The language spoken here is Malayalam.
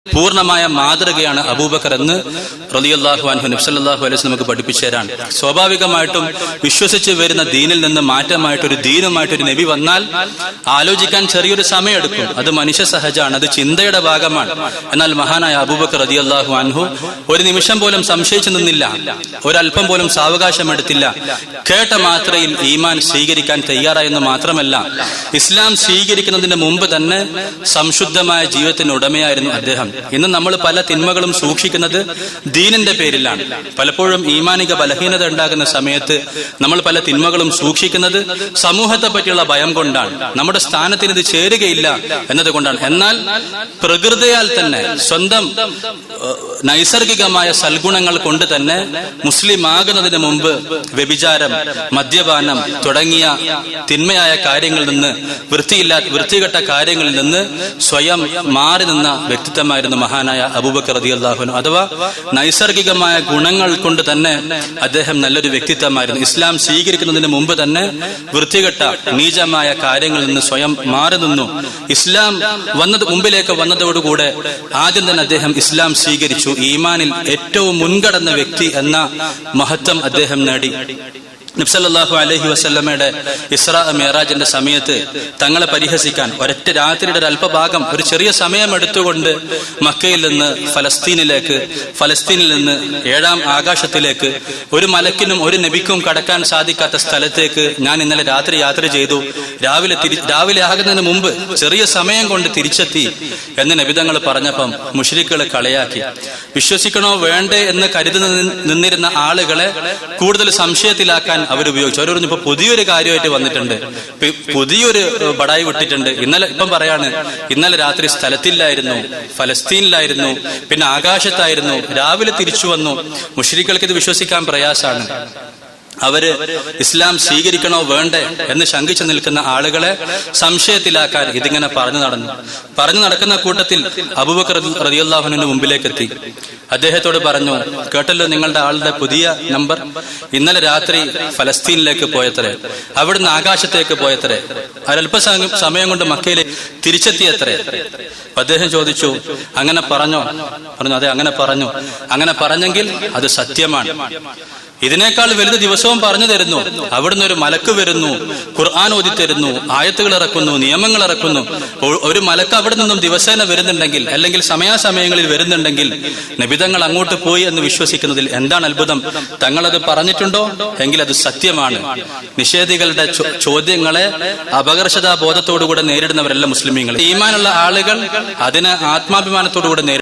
പൂർണ്ണമായ മാതൃകയാണ് അബൂബക്കർ എന്ന് റളിയല്ലാഹു അൻഹു നബി സല്ലല്ലാഹു അലൈഹി വസല്ലം നമുക്ക് പഠിപ്പിച്ചു തരാൻ. സ്വാഭാവികമായിട്ടും വിശ്വസിച്ച് വരുന്ന ദീനിൽ നിന്ന് മാറ്റമായിട്ടൊരു ദീനുമായിട്ടൊരു നബി വന്നാൽ ആലോചിക്കാൻ ചെറിയൊരു സമയമെടുക്കും. അത് മനുഷ്യ സഹജമാണ്, അത് ചിന്തയുടെ ഭാഗമാണ്. എന്നാൽ മഹാനായ അബൂബക്കർ റളിയല്ലാഹു അൻഹു ഒരു നിമിഷം പോലും സംശയിച്ചു നിന്നില്ല, ഒരല്പം പോലും സാവകാശം എടുത്തില്ല. കേട്ട മാത്രയിൽ ഈമാൻ സ്വീകരിക്കാൻ തയ്യാറായെന്ന് മാത്രമല്ല, ഇസ്ലാം സ്വീകരിക്കുന്നതിന് മുമ്പ് തന്നെ സംശുദ്ധമായ ജീവിതത്തിന് ഉടമയായിരുന്നു അദ്ദേഹം. ഇന്ന് നമ്മൾ പല തിന്മകളും സൂക്ഷിക്കുന്നത് ദീനിന്റെ പേരിലാണ്. പലപ്പോഴും ഈമാനിക ബലഹീനത ഉണ്ടാകുന്ന സമയത്ത് നമ്മൾ പല തിന്മകളും സൂക്ഷിക്കുന്നത് സമൂഹത്തെ പറ്റിയുള്ള ഭയം കൊണ്ടാണ്, നമ്മുടെ സ്ഥാനത്തിന് ഇത് ചേരുകയില്ല എന്നതുകൊണ്ടാണ്. എന്നാൽ പ്രകൃതിയാൽ തന്നെ സ്വന്തം നൈസർഗികമായ സൽഗുണങ്ങൾ കൊണ്ട് തന്നെ മുസ്ലിം ആകുന്നതിന് മുമ്പ് വ്യഭിചാരം, മദ്യപാനം തുടങ്ങിയ തിന്മയായ കാര്യങ്ങളിൽ നിന്ന്, വൃത്തികെട്ട കാര്യങ്ങളിൽ നിന്ന് സ്വയം മാറി നിന്ന വ്യക്തിത്വമായിരുന്നു മഹാനായ അബൂബക്കർ റളിയല്ലാഹു അൻഹു. അഥവാ നൈസർഗികമായ ഗുണങ്ങൾ കൊണ്ട് തന്നെ അദ്ദേഹം നല്ലൊരു വ്യക്തിത്വമായിരുന്നു. ഇസ്ലാം സ്വീകരിക്കുന്നതിന് മുമ്പ് തന്നെ വൃത്തികെട്ട നീചമായ കാര്യങ്ങളിൽ നിന്ന് സ്വയം മാറി നിന്നു. ഇസ്ലാം മുമ്പിലേക്ക് വന്നതോടുകൂടെ ആദ്യം തന്നെ അദ്ദേഹം ഇസ്ലാം സ്വീകരിച്ചു. ഈമാനിൽ ഏറ്റവും മുൻകടന്ന വ്യക്തി എന്ന മഹത്വം അദ്ദേഹം നേടി. നബി സല്ലല്ലാഹു അലൈഹി വസല്ലമയുടെ ഇസ്രാ മിഅ്റാജിന്റെ സമയത്ത് തങ്ങളെ പരിഹസിക്കാൻ ഒരൊറ്റ രാത്രിയുടെ ഒരു അല്പഭാഗം, ഒരു ചെറിയ സമയം എടുത്തുകൊണ്ട് മക്കയിൽ നിന്ന് ഫലസ്തീനിൽ നിന്ന് 7-ാം ആകാശത്തിലേക്ക് ഒരു മലക്കിനും ഒരു നബിക്കും കടക്കാൻ സാധിക്കാത്ത സ്ഥലത്തേക്ക് ഞാൻ ഇന്നലെ രാത്രി യാത്ര ചെയ്തു. രാവിലെ ആകുന്നതിന് മുമ്പ് ചെറിയ സമയം കൊണ്ട് തിരിച്ചെത്തി എന്ന് നബിതങ്ങൾ പറഞ്ഞപ്പം മുശ്രിക്കുകൾ കളയാക്കി. വിശ്വസിക്കണോ വേണ്ടേ എന്ന് കരുതി നിന്നിരുന്ന ആളുകളെ കൂടുതൽ സംശയത്തിലാക്കാൻ അവരുപയോഗിച്ചു. അവർ പറഞ്ഞു, ഇപ്പൊ പുതിയൊരു കാര്യമായിട്ട് വന്നിട്ടുണ്ട്, പുതിയൊരു ബടായി വിട്ടിട്ടുണ്ട്. ഇപ്പം പറയാണ്, ഇന്നലെ രാത്രി സ്ഥലത്തില്ലായിരുന്നു, ഫലസ്തീനിലായിരുന്നു, പിന്നെ ആകാശത്തായിരുന്നു, രാവിലെ തിരിച്ചു വന്നു. മുശ്രിക്കുകൾക്ക് ഇത് വിശ്വസിക്കാൻ പ്രയാസാണ്. അവര് ഇസ്ലാം സ്വീകരിക്കണോ വേണ്ടേ എന്ന് ശങ്കിച്ചു നിൽക്കുന്ന ആളുകളെ സംശയത്തിലാക്കാൻ ഇതിങ്ങനെ പറഞ്ഞു നടക്കുന്ന കൂട്ടത്തിൽ അബൂബക്കർ റളിയല്ലാഹു അൻഹുവിന്റെ മുമ്പിലേക്ക് എത്തി. അദ്ദേഹത്തോട് പറഞ്ഞു, കേട്ടല്ലോ നിങ്ങളുടെ ആളുടെ പുതിയ നമ്പർ, ഇന്നലെ രാത്രി ഫലസ്തീനിലേക്ക് പോയത്രേ, അവിടുന്ന് ആകാശത്തേക്ക് പോയത്രേ, ഒരല്പ സമയം കൊണ്ട് മക്കയിലേക്ക് തിരിച്ചെത്തിയത്രേ. അദ്ദേഹം ചോദിച്ചു, അങ്ങനെ പറഞ്ഞോ? പറഞ്ഞു, അതെ അങ്ങനെ പറഞ്ഞു. അങ്ങനെ പറഞ്ഞെങ്കിൽ അത് സത്യമാണ്. ഇതിനേക്കാൾ വലുത് ദിവസവും പറഞ്ഞു തരുന്നു. അവിടുന്ന് ഒരു മലക്ക് വരുന്നു, ഖുർആൻ ഓതി തരുന്നു, ആയത്തുകൾ ഇറക്കുന്നു, നിയമങ്ങൾ ഇറക്കുന്നു. ഒരു മലക്ക് അവിടെ നിന്നും ദിവസേന വരുന്നുണ്ടെങ്കിൽ, അല്ലെങ്കിൽ സമയാസമയങ്ങളിൽ വരുന്നുണ്ടെങ്കിൽ നബിതങ്ങൾ അങ്ങോട്ട് പോയി എന്ന് വിശ്വസിക്കുന്നതിൽ എന്താണ് അത്ഭുതം? തങ്ങളത് പറഞ്ഞിട്ടുണ്ടോ എങ്കിൽ അത് സത്യമാണ്. നിഷേധികളുടെ ചോദ്യങ്ങളെ അപകർഷതാബോധത്തോടുകൂടെ നേരിടുന്നവരല്ല മുസ്ലിമീങ്ങൾ. ഈമാനുള്ള ആളുകൾ അതിനെ ആത്മാഭിമാനത്തോടുകൂടെ നേരിടും.